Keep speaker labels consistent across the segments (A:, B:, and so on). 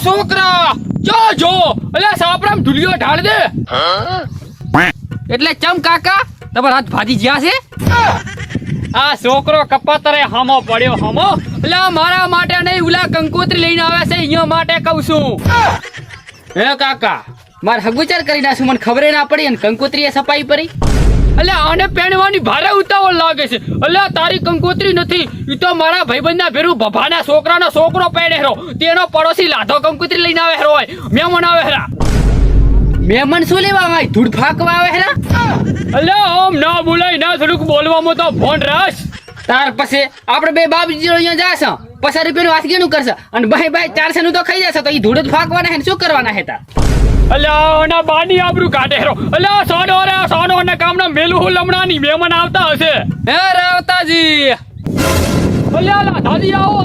A: છોકરા જો અલ્યા સાપરામ ઢુલિયો ઢાળ દે એટલે ચમ કાકા તમારા હાથ ભાજી જ્યા છે આ છોકરો કપાતરે હામો પડ્યો હામો એટલે મારા માટે નહીં ઉલા કંકોત્રી લઈને આવે છે અહીંયા માટે કહું છું હે કાકા માર હગુચાર કરી નાખું મને ખબર ના પડી અને કંકોત્રી એ સપાઈ પડી અલ્યા આને પહેણવાની ભારે ઉતાવળ લાગે છે અલ્યા તારી કંકોત્રી નથી ઈ તો મારા ભાઈબંધના ભેરું ભભાના છોકરાનો છોકરો પહેણેરો તેનો પડોશી લાધો કંકોત્રી લઈને આવે હેરો હોય મહેમાન આવે હેરા મહેમાન શું લેવા આવે ધૂળ ફાકવા આવે હેરા અલ્યા આમ ના બોલાય ના થોડુંક બોલવામાં તો ફોન રસ તાર પછી આપણે બે બાપજી અહીંયા જાશે 50 રૂપિયાનું વાસગીનું કરશે અને બાય 400 નું તો ખાઈ જશે તો ઈ ધૂળ જ ફાકવાના હે શું કરવાના હે તાર અલ્યા ના બાની આબરૂ કાઢે હેરો અલ્યા સોનો ને કામના મેલું લમણાની મહેમાન આવતા હશે હે રાવતાજી અલ્યા દાદી આવો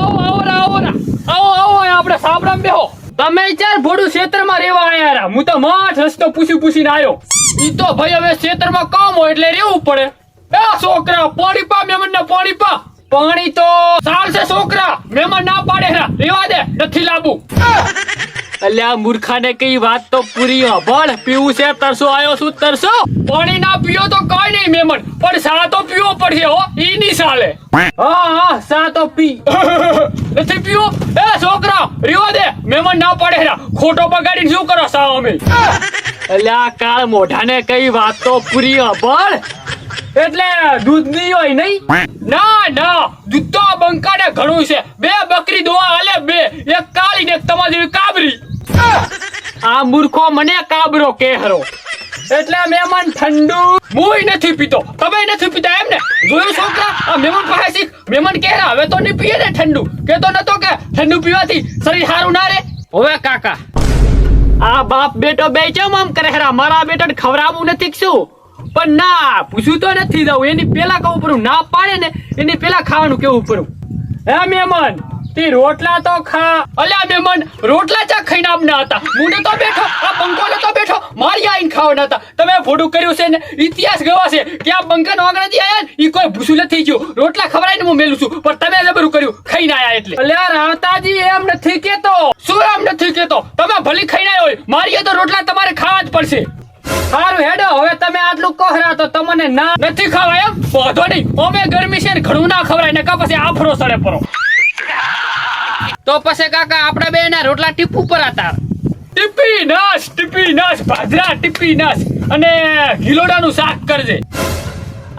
A: આપણે સાંભળામ બેહો તમે ચાર ભોડું ક્ષેત્રમાં રહેવા આયા રા હું તો માઠ રસ્તો પૂછીને આવ્યો ઈ તો ભાઈ હવે ક્ષેત્રમાં કામ હોય એટલે રહેવું પડે એ છોકરા પાણી પા મહેમાન ને પાણી તો ચાલશે છોકરા મહેમાન ના પાડે રા રેવા દે નથી લાબુ અલ્યા મૂર્ખાને કઈ વાત તો પૂરી હબળ પીવું છે તરસો આયો શું તરસો પાણી ના પીઓ તો કઈ નહીં મહેમાન પણ સા તો પીવો પડશે હો ઈ ની ચાલે હા સા તો પી નથી પીવો એ છોકરા રેવા દે મહેમાન ના પાડે રા ખોટો બગાડીને શું કરો સા અમે અલ્યા કાળ મોઢાને કઈ વાત તો પૂરી હબળ એટલે દૂધ નહીં હોય નહીં ના દૂધ તો બંકાને ઘણું છે બે બકરી દોવા હાલે બે એક કાળી ને એક તમારી જેવી કાબરી આ મૂર્ખો મને કાબરો કેહરો એટલે મહેમાન ઠંડુ મુય નથી પીતો તમે નથી પીતા એમ ને જોયું છોકરા આ મહેમાન પાસે શીખ મહેમાન કેહરા હવે તો નહીં પીએ ને ઠંડુ કેતો નતો કે ઠંડુ પીવાથી શરીર સારું ના રે હવે કાકા આ બાપ બેટો બે ચમ આમ કરે હેરા મારા બેટાને ખવડાવવું નથી શું પણ ના પૂછું તો નથી દઉં એની પેલા કહું પડું ના પાડે ને એની પેલા ખાવાનું કેવું પડું હે મહેમાન તે રોટલા તો ખા અલ્યા મહેમાન રોટલા ચા ખાઈને આપના હતા મુને તો બેઠો આ બંકો તો બેઠો મારી આઈને ખાવાના હતા તમે ફોટું કર્યું છે ને ઇતિહાસ ગવાશે કે આ બંકાનો આંગણાથી આયા ને ઈ કોઈ ભૂસું નથી ગયું રોટલા ખવડાવીને હું મેલું છું પણ તમે જબરું કર્યું ખાઈને આયા એટલે અલ્યા રાવતાજી એમ નથી કેતો શું એમ નથી કેતો તમે ભલી ખાઈને આયા હોય મારી તો રોટલા તમારે ખાવા જ પડશે સારું હેડો હવે તમે આટલું કહરા તો તમને ના નથી ખાવા એમ વાંધો નહીં ઓમે ગરમી છે ને ઘણું ના ખવરાય ને કા પછી આફરો સડે પરો તો પછી કાકા આપણે બે ના રોટલા ટીપુ પર હતા ટીપી નાશ ભાજરા ટીપી નાશ અને ગિલોડાનું શાક કરજે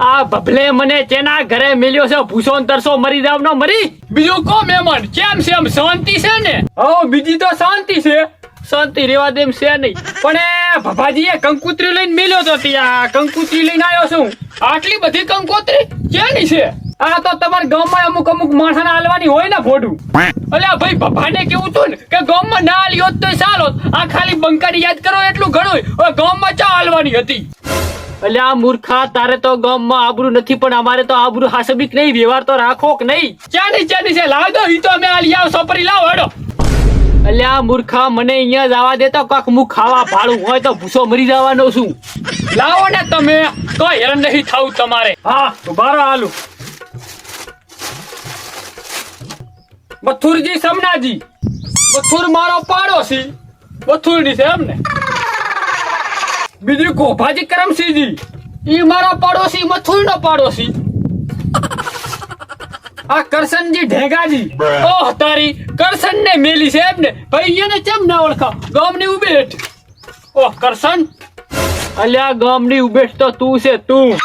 A: આ ભભલે મને તેના ઘરે મેલ્યો છે ભૂસો તરસો મરી જાવ નો મરી બીજું કો મહેમાન કેમ છે એમ શાંતિ છે ને હો બીજી તો શાંતિ છે શાંતિ રેવા દેમ છે નહીં પણ એ ભભાજીએ કંકુત્રી લઈને મેલ્યો તો ત્યાં કંકુત્રી લઈને આવ્યો છું આટલી બધી કંકોત્રી ક્યાંની છે આ તો તમારા ગામમાં અમુક માણસાને હાલવાની હોય ને ફોટું અલ્યા ભાઈ ભભાને કેવું તું ને કે ગામમાં ના હાલ્યો તો ચાલો આ ખાલી બંકાની યાદ કરો એટલું ઘણું ગામમાં ચા હાલવાની હતી અલ્યા મૂર્ખા તારે તો ગામમાં આબરૂ નથી પણ અમારે તો આબરૂ હાસબીક નહીં વ્યવહાર તો રાખો કે નહીં ચાની છે લાવ દો ઈ તો અમે હાલી આવ સપરી લાવ હેડો અલ્યા મૂર્ખા મને અહીંયા જવા દેતો કાક હું ખાવા ભાડું હોય તો ભૂસો મરી જવાનો છું લાવો ને તમે કોઈ હેરાન નહીં થાવ તમારે હા તો બારો હાલું મથુરજી સમનાજી મથુર મારો પાડોશી મથુર ની છે એમ ને બીજું ગોભાજી કરમસિંહજી ઈ મારા પાડોશી મથુર નો પાડોશી આ કરશનજી ઢેગાજી ઓહ તારી કરશન ને મેલી છે એમ ને ભાઈ એને કેમ ના ઓળખા ગામની ઉબેઠ ઓહ કરશન અલ્યા ગામની ઉબેઠ તો તું છે તું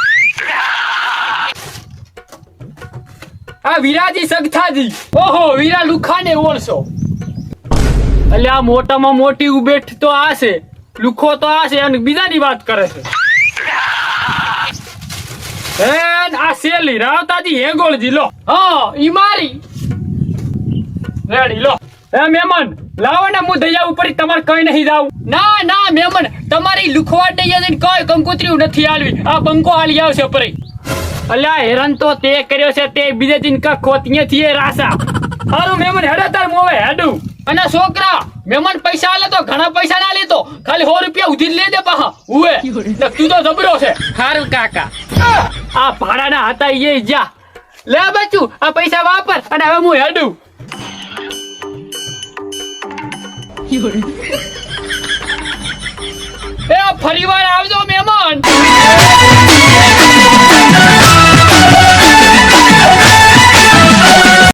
A: આ વિરાજી સગથાજી ઓહો વીરા લુખાને ઓળશો અલ્યા મોટામાં મોટી ઉબેઠ તો આ છે લુખો તો આ છે અને બીજાની વાત કરે છે આ શેલી રાવતાજી હેગોળજી લો હા ઈ મારી રેડી લો હે મહેમાન લાવો ને હું દયા ઉપર તમારે કઈ નહીં જાવ ના મહેમાન તમારી લુખવાટ નહીં કઈ કંકોત્રી નથી હાલવી આ બંકો હાલી આવશે પરી અલ્યા હેરાન તો તે કર્યો છે તે બીજે દિન કા ખોતીએ થી રાસા હારું મહેમાન હેડો તાર મોવે હેડું અને છોકરા મહેમાન પૈસા આલે તો ઘણા પૈસા ના લેતો ખાલી 100 રૂપિયા ઉધી લે દે પાહા ઉવે તું તો જબરો છે હારું કાકા આ ભાડાના હતા એ જા લે બચ્ચું આ પૈસા વાપર અને હવે હું હેડું એ ફરીવાર આવજો મહેમાન